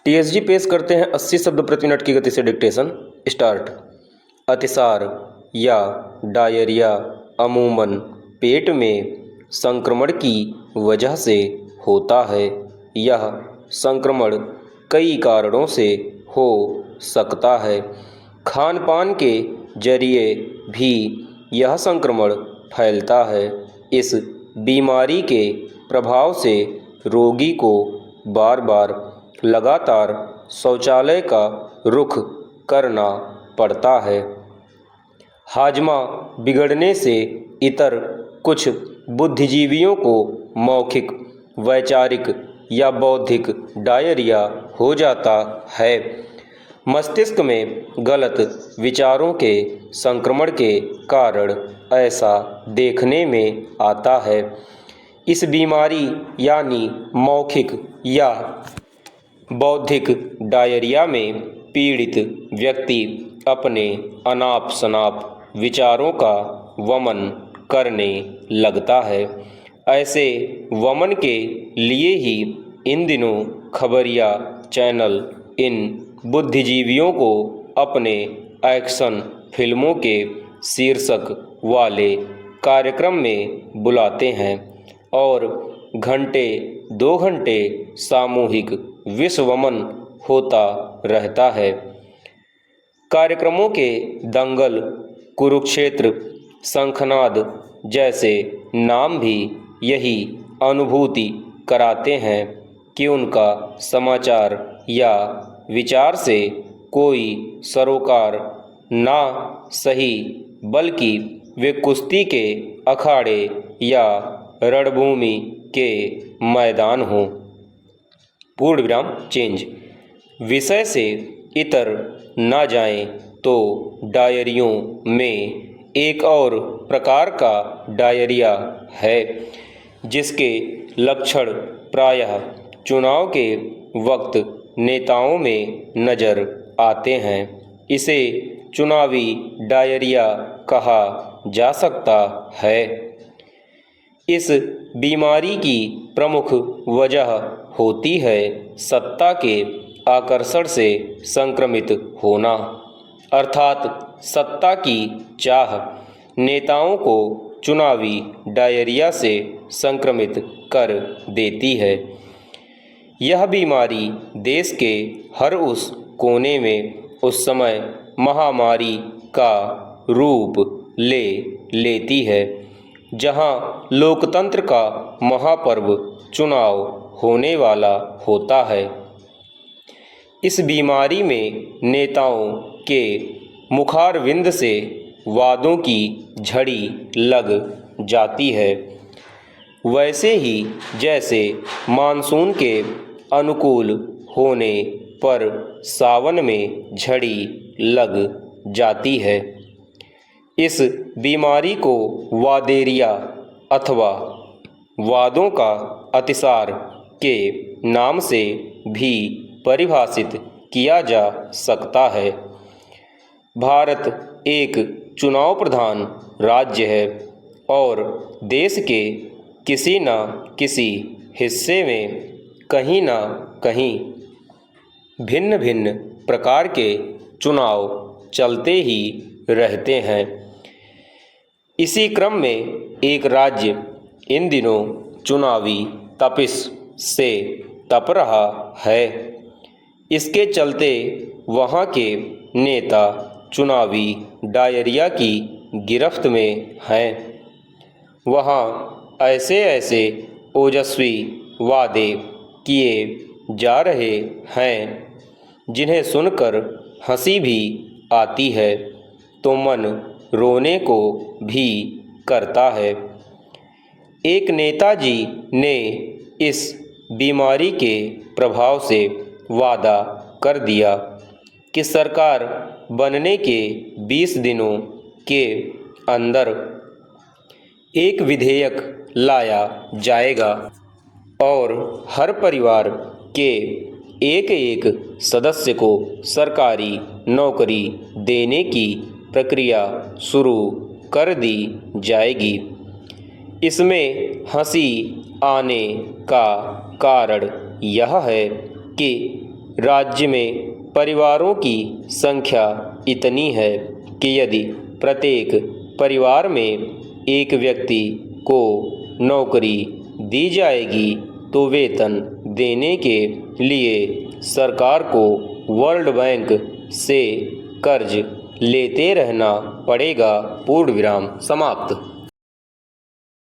TSG पेश करते हैं 80 शब्द प्रति मिनट की गति से डिक्टेशन। स्टार्ट। अतिसार या डायरिया अमूमन पेट में संक्रमण की वजह से होता है। यह संक्रमण कई कारणों से हो सकता है। खान पान के जरिए भी यह संक्रमण फैलता है। इस बीमारी के प्रभाव से रोगी को बार बार लगातार शौचालय का रुख करना पड़ता है। हाजमा बिगड़ने से इतर कुछ बुद्धिजीवियों को मौखिक, वैचारिक या बौद्धिक डायरिया हो जाता है। मस्तिष्क में गलत विचारों के संक्रमण के कारण ऐसा देखने में आता है। इस बीमारी यानी मौखिक या बौद्धिक डायरिया में पीड़ित व्यक्ति अपने अनाप शनाप विचारों का वमन करने लगता है। ऐसे वमन के लिए ही इन दिनों खबरिया चैनल इन बुद्धिजीवियों को अपने एक्शन फिल्मों के शीर्षक वाले कार्यक्रम में बुलाते हैं और घंटे 2 घंटे सामूहिक विश्ववमन होता रहता है। कार्यक्रमों के दंगल, कुरुक्षेत्र, शंखनाद जैसे नाम भी यही अनुभूति कराते हैं कि उनका समाचार या विचार से कोई सरोकार ना सही, बल्कि वे कुश्ती के अखाड़े या रणभूमि के मैदान हों। पूर्ण विराम चेंज। विषय से इतर ना जाएं तो डायरियों में एक और प्रकार का डायरिया है जिसके लक्षण प्रायः चुनाव के वक्त नेताओं में नज़र आते हैं। इसे चुनावी डायरिया कहा जा सकता है। इस बीमारी की प्रमुख वजह होती है सत्ता के आकर्षण से संक्रमित होना, अर्थात सत्ता की चाह नेताओं को चुनावी डायरिया से संक्रमित कर देती है। यह बीमारी देश के हर उस कोने में उस समय महामारी का रूप ले लेती है जहां लोकतंत्र का महापर्व चुनाव होने वाला होता है। इस बीमारी में नेताओं के मुखारविंद से वादों की झड़ी लग जाती है, वैसे ही जैसे मानसून के अनुकूल होने पर सावन में झड़ी लग जाती है। इस बीमारी को वादेरिया अथवा वादों का अतिसार के नाम से भी परिभाषित किया जा सकता है। भारत एक चुनाव प्रधान राज्य है और देश के किसी न किसी हिस्से में कहीं न कहीं भिन्न भिन्न प्रकार के चुनाव चलते ही रहते हैं। इसी क्रम में एक राज्य इन दिनों चुनावी तपिश से तप रहा है। इसके चलते वहाँ के नेता चुनावी डायरिया की गिरफ्त में हैं। वहाँ ऐसे ऐसे ओजस्वी वादे किए जा रहे हैं जिन्हें सुनकर हंसी भी आती है तो मन रोने को भी करता है। एक नेताजी ने इस बीमारी के प्रभाव से वादा कर दिया कि सरकार बनने के 20 दिनों के अंदर एक विधेयक लाया जाएगा और हर परिवार के एक एक सदस्य को सरकारी नौकरी देने की प्रक्रिया शुरू कर दी जाएगी। इसमें हंसी आने का कारण यह है कि राज्य में परिवारों की संख्या इतनी है कि यदि प्रत्येक परिवार में एक व्यक्ति को नौकरी दी जाएगी तो वेतन देने के लिए सरकार को वर्ल्ड बैंक से कर्ज लेते रहना पड़ेगा। पूर्ण विराम समाप्त।